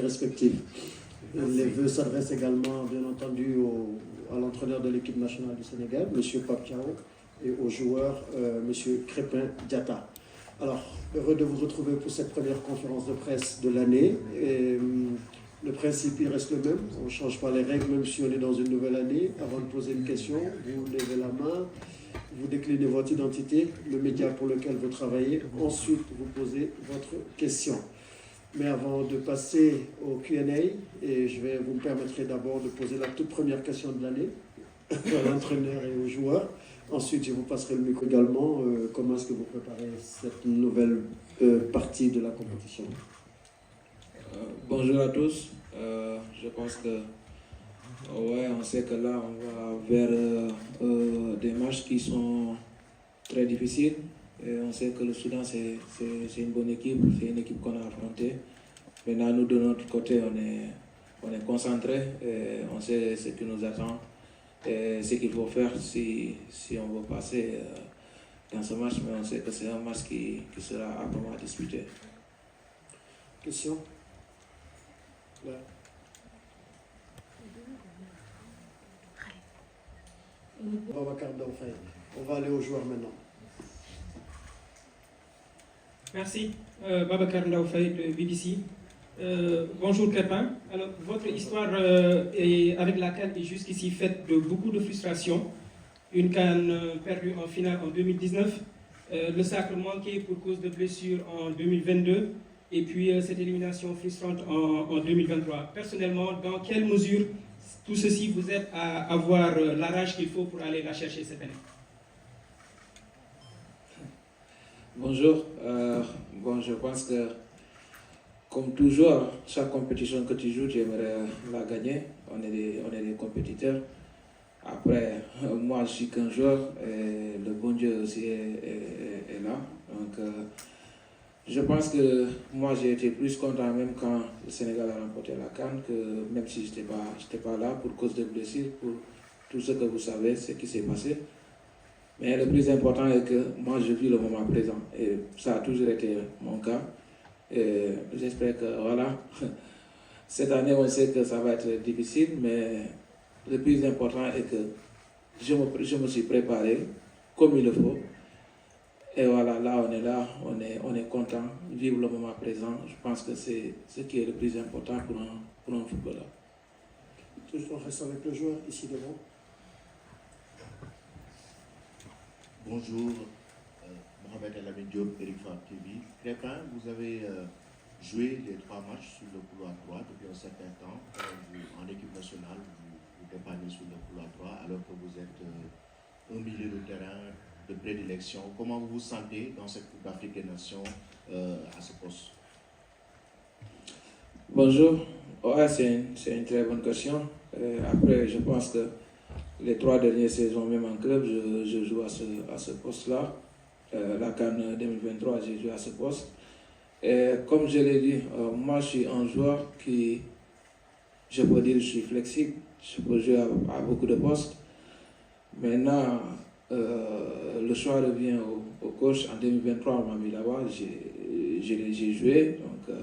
respectives. Les vœux s'adressent également, bien entendu, à l'entraîneur de l'équipe nationale du Sénégal, M. Papiao, et au joueur, M. Crépin Diatta. Alors, heureux de vous retrouver pour cette première conférence de presse de l'année. Le principe, il reste le même. On ne change pas les règles, même si on est dans une nouvelle année. Avant de poser une question, vous levez la main, vous déclinez votre identité, le média pour lequel vous travaillez. Ensuite, vous posez votre question. Mais avant de passer au Q&A, et vous me permettrez d'abord de poser la toute première question de l'année à l'entraîneur et aux joueurs. Ensuite, je vous passerai le micro également. Comment est-ce que vous préparez cette nouvelle partie de la compétition? Bonjour à tous. Je pense que on sait que là, on va vers des matchs qui sont très difficiles. Et on sait que le Soudan, c'est une bonne équipe, c'est une équipe qu'on a affrontée. Maintenant, nous, de notre côté, on est concentrés, on sait ce qui nous attend et ce qu'il faut faire si on veut passer dans ce match. Mais on sait que c'est un match qui sera âprement disputé. Question? Là. On va aller aux joueurs maintenant. Merci. Babacar Ndaoufay de BBC. Bonjour Crépin. Alors, votre histoire avec la CAN est jusqu'ici faite de beaucoup de frustration. Une CAN perdue en finale en 2019, le sacre manqué pour cause de blessure en 2022, et puis cette élimination frustrante en 2023. Personnellement, dans quelle mesure tout ceci vous aide à avoir la rage qu'il faut pour aller la chercher cette année? Bonjour. Je pense que, comme toujours, chaque compétition que tu joues, tu aimerais la gagner. On est des compétiteurs. Après, moi, je suis qu'un joueur et le bon Dieu aussi est là. Donc, je pense que moi, j'ai été plus content même quand le Sénégal a remporté la CAN, que même si je n'étais pas là pour cause de blessures, pour tout ce que vous savez, ce qui s'est passé. Mais le plus important est que moi, je vis le moment présent. Et ça a toujours été mon cas. Et j'espère que, voilà, cette année, on sait que ça va être difficile, mais le plus important est que je me suis préparé comme il le faut. Et voilà, là, on est content, vivre le moment présent. Je pense que c'est ce qui est le plus important pour un footballeur. On reste avec le joueur ici devant. Bonjour, Mohamed El Amin Diop, Eric Fab TV. Crépin, vous avez joué les 3 matchs sur le couloir droit depuis un certain temps. En équipe nationale, vous dépannez sur le couloir droit alors que vous êtes un milieu de terrain de prédilection. Comment vous vous sentez dans cette Coupe d'Afrique des Nations à ce poste? Bonjour. Ouais, c'est une très bonne question. Après, je pense que les 3 dernières saisons, même en club, je joue à ce poste-là. La CAN 2023, j'ai joué à ce poste. Et comme je l'ai dit, moi, je suis un joueur qui, je peux dire, je suis flexible. Je peux jouer à beaucoup de postes. Maintenant, le choix revient au coach. En 2023, on m'a mis là-bas. J'ai joué. Donc,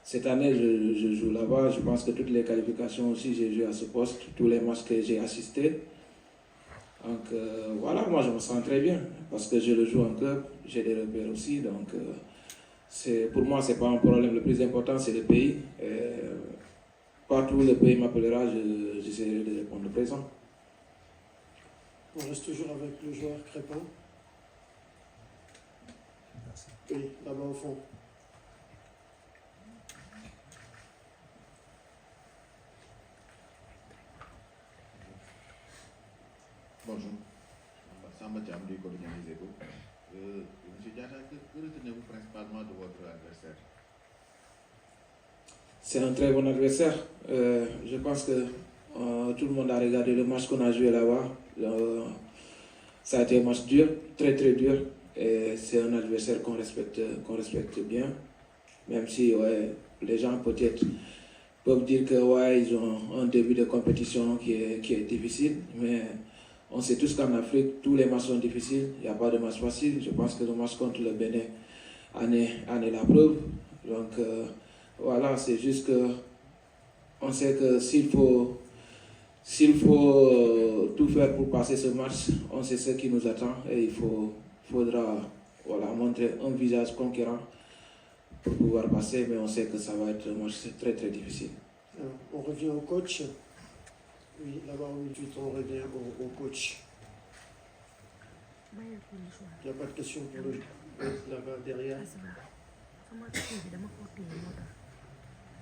cette année, je joue là-bas. Je pense que toutes les qualifications aussi, j'ai joué à ce poste. Tous les matchs que j'ai assistés. Donc, voilà, moi, je me sens très bien. Parce que je le joue en club. J'ai des repères aussi. Donc, pour moi, ce n'est pas un problème. Le plus important, c'est le pays. Partout où le pays m'appellera, j'essaierai de répondre présent. On reste toujours avec le joueur Crépin. Oui, là-bas au fond. Bonjour. Samba Thiam du quotidien Les Échos. Monsieur Diatta, que retenez-vous principalement de votre adversaire? C'est un très bon adversaire. Je pense que tout le monde a regardé le match qu'on a joué là-bas. Ça a été un match dur, très très dur. Et c'est un adversaire qu'on respecte bien. Même si les gens peut-être peuvent dire que ils ont un début de compétition qui est difficile. Mais on sait tous qu'en Afrique, tous les matchs sont difficiles. Il n'y a pas de match facile. Je pense que le match contre le Bénin en est la preuve. Donc, voilà, c'est juste que on sait que s'il faut tout faire pour passer ce match, on sait ce qui nous attend et faudra voilà, montrer un visage conquérant pour pouvoir passer, mais on sait que ça va être un match très très difficile. Alors, on revient au coach. Oui, là-bas, on revient au coach. Il n'y a pas de question pour le là-bas derrière.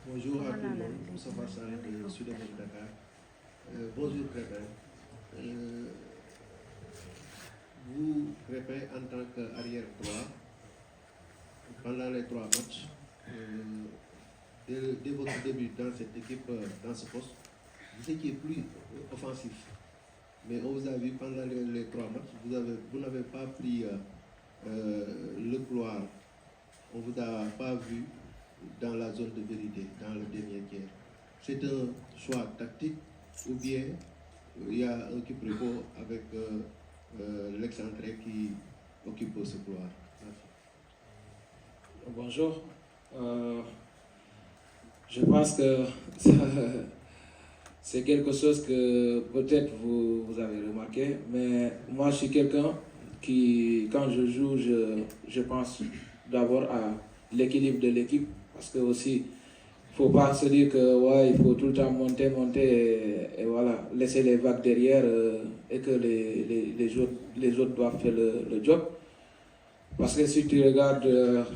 Bonjour à tout le monde, Moustapha Sarré de Sud-Est Dakar. Bonjour Crépin. Vous, Crépin, en tant qu'arrière droit, pendant les 3 matchs, dès votre début dans cette équipe, dans ce poste, vous étiez plus offensif. Mais on vous a vu pendant les 3 matchs, vous n'avez pas pris le couloir. On ne vous a pas vu dans la zone de vérité, dans le dernier tiers. C'est un choix tactique ou bien il y a un quiproquo avec l'excentré qui occupe ce couloir. Merci. Bonjour. Je pense que c'est quelque chose que peut-être vous avez remarqué, mais moi je suis quelqu'un qui, quand je joue, je pense d'abord à l'équilibre de l'équipe, parce que aussi, il ne faut pas se dire que ouais, il faut tout le temps monter et voilà, laisser les vagues derrière et que les autres doivent faire le job. Parce que si tu regardes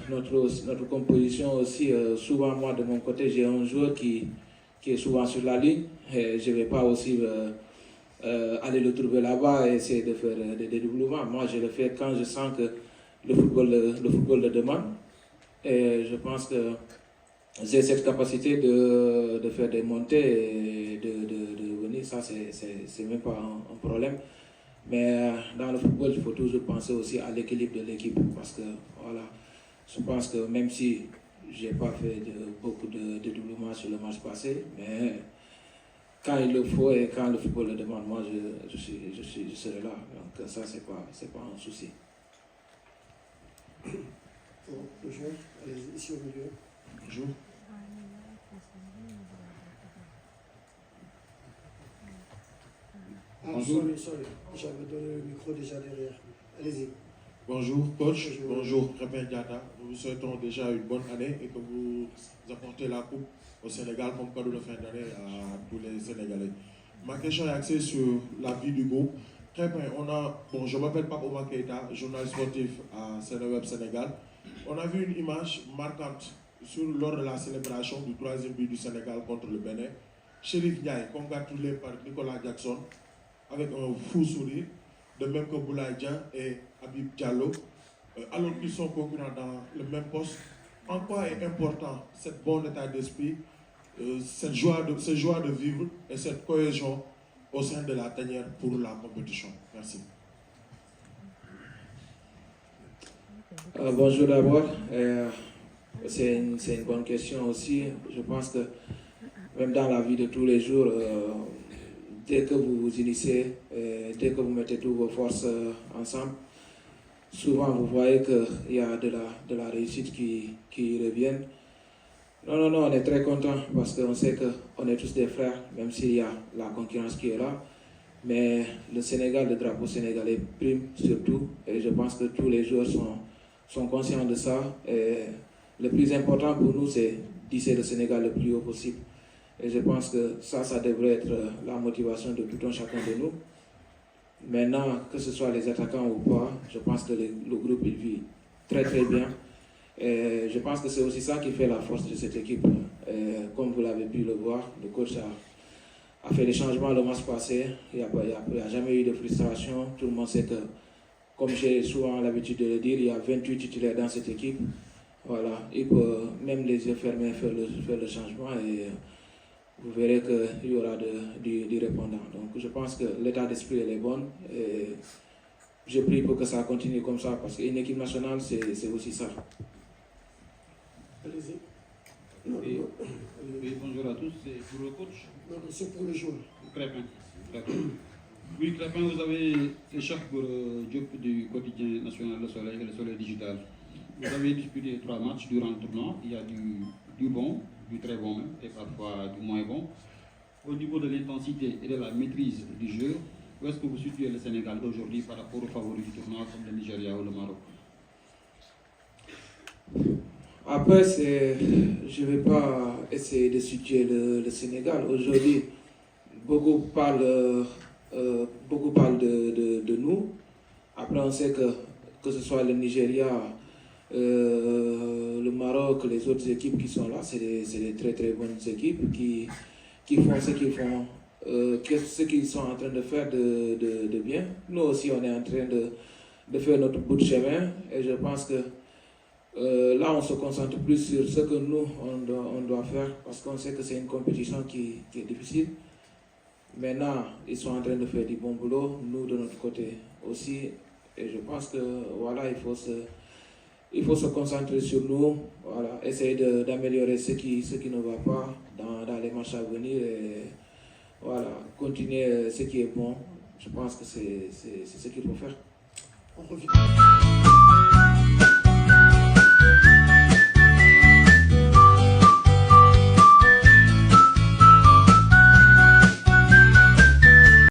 notre composition aussi, souvent moi de mon côté, j'ai un joueur qui est souvent sur la ligne et je ne vais pas aussi aller le trouver là-bas et essayer de faire des dédoublements. Moi, je le fais quand je sens que le football le demande. Et je pense que j'ai cette capacité de faire des montées et de venir. Ça, c'est même pas un problème. Mais dans le football, il faut toujours penser aussi à l'équilibre de l'équipe. Parce que, voilà, je pense que même si je n'ai pas fait beaucoup de dédoublements sur le match passé, mais quand il le faut et quand le football le demande, moi, je serai là. Donc ça, c'est pas un souci. Bon, le joueur, allez-y, ici au milieu. Bonjour. Ah, sorry. J'avais donné le micro déjà derrière. Allez-y. Bonjour coach, bonjour Crépin Diatta. Nous vous souhaitons déjà une bonne année et que vous apportez la coupe au Sénégal comme cadeau de fin d'année à tous les Sénégalais. Ma question est axée sur la vie du groupe. Crépin, je m'appelle Pape Oumar Keïta, journaliste sportif à Sénéweb Sénégal. On a vu une image marquante lors de la célébration du 3e but du Sénégal contre le Bénin. Chérif Ndiaye, congratulé par Nicolas Jackson, avec un fou sourire, de même que Boulaye Dia et Habib Diallo, alors qu'ils sont concurrents dans le même poste. En quoi est important cette bon état d'esprit, cette joie de vivre et cette cohésion au sein de la tanière pour la compétition? Merci. Bonjour d'abord. C'est une bonne question aussi. Je pense que même dans la vie de tous les jours, dès que vous vous unissez, dès que vous mettez toutes vos forces ensemble, souvent vous voyez qu'il y a de la réussite qui reviennent. Non, on est très content parce qu'on sait qu'on est tous des frères, même s'il y a la concurrence qui est là. Mais le Sénégal, le drapeau sénégalais prime surtout, et je pense que tous les joueurs sont conscients de ça. Et le plus important pour nous, c'est d'hisser le Sénégal le plus haut possible. Et je pense que ça devrait être la motivation de tout un chacun de nous. Maintenant, que ce soit les attaquants ou pas, je pense que le groupe il vit très très bien. Et je pense que c'est aussi ça qui fait la force de cette équipe. Et comme vous l'avez pu le voir, le coach a fait des changements le match passé. Il n'y a jamais eu de frustration. Tout le monde sait que, comme j'ai souvent l'habitude de le dire, il y a 28 titulaires dans cette équipe. Voilà, il peut même les yeux fermés faire le changement et vous verrez qu'il y aura du répondant. Donc je pense que l'état d'esprit est bon et je prie pour que ça continue comme ça parce qu'une équipe nationale c'est aussi ça. Allez-y. Oui, bonjour à tous, c'est pour le coach. Non, c'est pour le joueur. Crépin. D'accord. Oui, Crépin, vous avez échappé pour Diop du quotidien national Le Soleil et Le Soleil digital. Vous avez disputé 3 matchs durant le tournoi. Il y a du du bon, du très bon même, et parfois du moins bon. Au niveau de l'intensité et de la maîtrise du jeu, où est-ce que vous situez le Sénégal aujourd'hui par rapport aux favoris du tournoi comme le Nigeria ou le Maroc? Après, je ne vais pas essayer de situer le Sénégal. Aujourd'hui, beaucoup parlent de nous. Après, on sait que ce soit le Nigeria, le Maroc, les autres équipes qui sont là, c'est des très très bonnes équipes qui font ce qu'ils font, ce qu'ils sont en train de faire de bien. Nous aussi, on est en train de faire notre bout de chemin et je pense que là, on se concentre plus sur ce que nous, on doit faire parce qu'on sait que c'est une compétition qui est difficile. Maintenant, ils sont en train de faire du bon boulot, nous de notre côté aussi. Et je pense que voilà, il faut se concentrer sur nous, voilà, essayer d'améliorer ce qui ne va pas dans les matchs à venir et voilà, continuer ce qui est bon. Je pense que c'est ce qu'il faut faire. On revient.